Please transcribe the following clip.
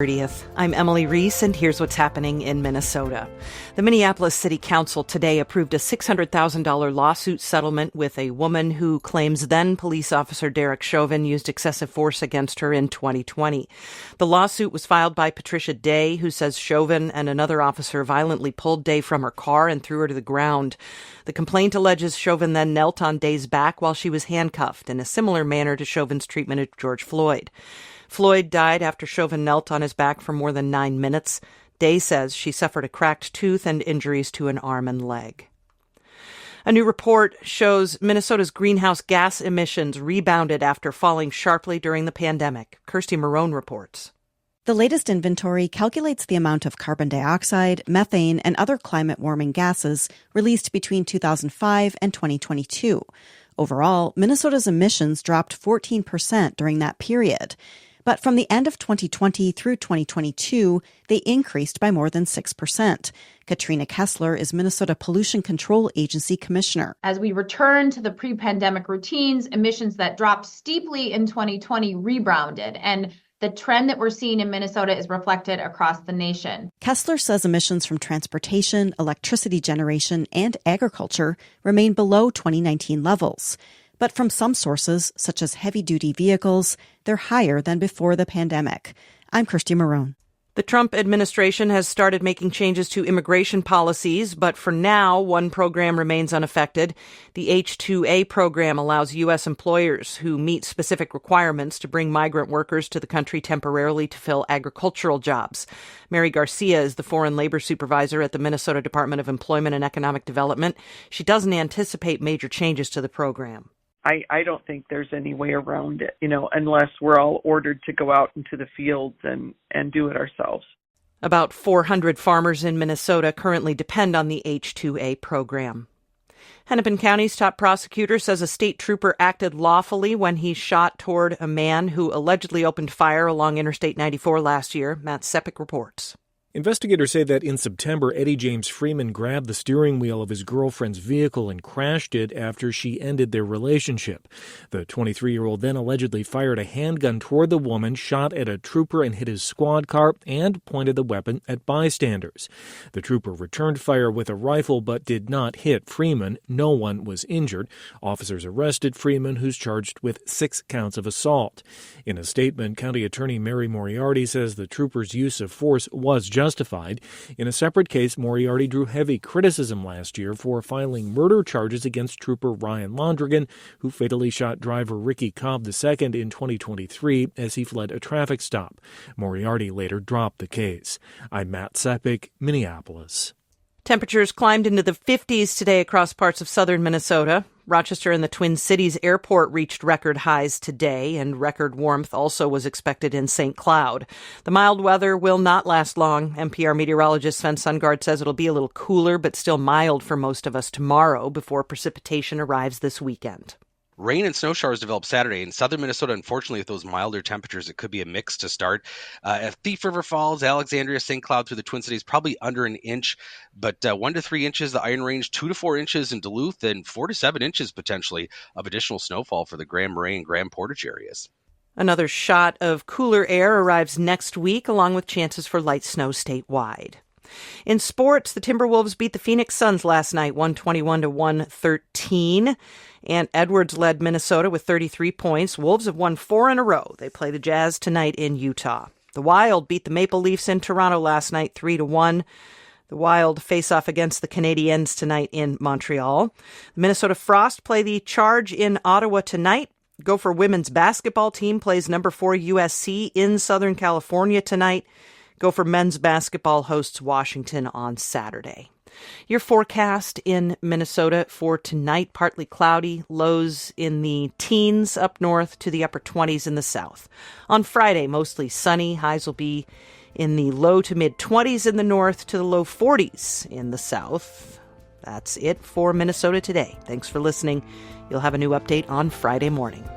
30th. I'm Emily Reese, and here's what's happening in Minnesota. The Minneapolis City Council today approved a $600,000 lawsuit settlement with a woman who claims then police officer Derek Chauvin used excessive force against her in 2020. The lawsuit was filed by Patricia Day, who says Chauvin and another officer violently pulled Day from her car and threw her to the ground. The complaint alleges Chauvin then knelt on Day's back while she was handcuffed, in a similar manner to Chauvin's treatment of George Floyd. Floyd died after Chauvin knelt on his back for more than 9 minutes. Day says she suffered a cracked tooth and injuries to an arm and leg. A new report shows Minnesota's greenhouse gas emissions rebounded after falling sharply during the pandemic. Kirsty Marone reports. The latest inventory calculates the amount of carbon dioxide, methane, and other climate-warming gases released between 2005 and 2022. Overall, Minnesota's emissions dropped 14% during that period. But from the end of 2020 through 2022, they increased by more than 6%. Katrina Kessler is Minnesota Pollution Control Agency Commissioner. As we return to the pre-pandemic routines, emissions that dropped steeply in 2020 rebounded, and the trend that we're seeing in Minnesota is reflected across the nation. Kessler says emissions from transportation, electricity generation, and agriculture remain below 2019 levels. But from some sources, such as heavy-duty vehicles, they're higher than before the pandemic. I'm Kirsty Marone. The Trump administration has started making changes to immigration policies, but for now, one program remains unaffected. The H-2A program allows U.S. employers who meet specific requirements to bring migrant workers to the country temporarily to fill agricultural jobs. Mary Garcia is the foreign labor supervisor at the Minnesota Department of Employment and Economic Development. She doesn't anticipate major changes to the program. I don't think there's any way around it, unless we're all ordered to go out into the fields and do it ourselves. About 400 farmers in Minnesota currently depend on the H-2A program. Hennepin County's top prosecutor says a state trooper acted lawfully when he shot toward a man who allegedly opened fire along Interstate 94 last year. Matt Sepik reports. Investigators say that in September, Eddie James Freeman grabbed the steering wheel of his girlfriend's vehicle and crashed it after she ended their relationship. The 23-year-old then allegedly fired a handgun toward the woman, shot at a trooper and hit his squad car, and pointed the weapon at bystanders. The trooper returned fire with a rifle but did not hit Freeman. No one was injured. Officers arrested Freeman, who's charged with 6 counts of assault. In a statement, County Attorney Mary Moriarty says the trooper's use of force was justified. In a separate case, Moriarty drew heavy criticism last year for filing murder charges against Trooper Ryan Londrigan, who fatally shot driver Ricky Cobb II in 2023 as he fled a traffic stop. Moriarty later dropped the case. I'm Matt Sepik, Minneapolis. Temperatures climbed into the 50s today across parts of southern Minnesota. Rochester and the Twin Cities airport reached record highs today, and record warmth also was expected in St. Cloud. The mild weather will not last long. NPR meteorologist Sven Sundgaard says it'll be a little cooler, but still mild for most of us tomorrow before precipitation arrives this weekend. Rain and snow showers develop Saturday. In southern Minnesota, unfortunately, with those milder temperatures, it could be a mix to start. At Thief River Falls, Alexandria, St. Cloud through the Twin Cities, probably under an inch, but 1 to 3 inches, the Iron Range, 2 to 4 inches in Duluth, and 4 to 7 inches potentially of additional snowfall for the Grand Marais and Grand Portage areas. Another shot of cooler air arrives next week, along with chances for light snow statewide. In sports, the Timberwolves beat the Phoenix Suns last night, 121 to 113. And Edwards led Minnesota with 33 points. Wolves have won 4 in a row. They play the Jazz tonight in Utah. The Wild beat the Maple Leafs in Toronto last night, 3-1. The Wild face off against the Canadiens tonight in Montreal. The Minnesota Frost play the Charge in Ottawa tonight. Gopher women's basketball team plays number 4 USC in Southern California tonight. Gopher men's basketball hosts Washington on Saturday. Your forecast in Minnesota for tonight, partly cloudy, lows in the teens up north to the upper 20s in the south. On Friday, mostly sunny. Highs will be in the low to mid 20s in the north to the low 40s in the south. That's it for Minnesota Today. Thanks for listening. You'll have a new update on Friday morning.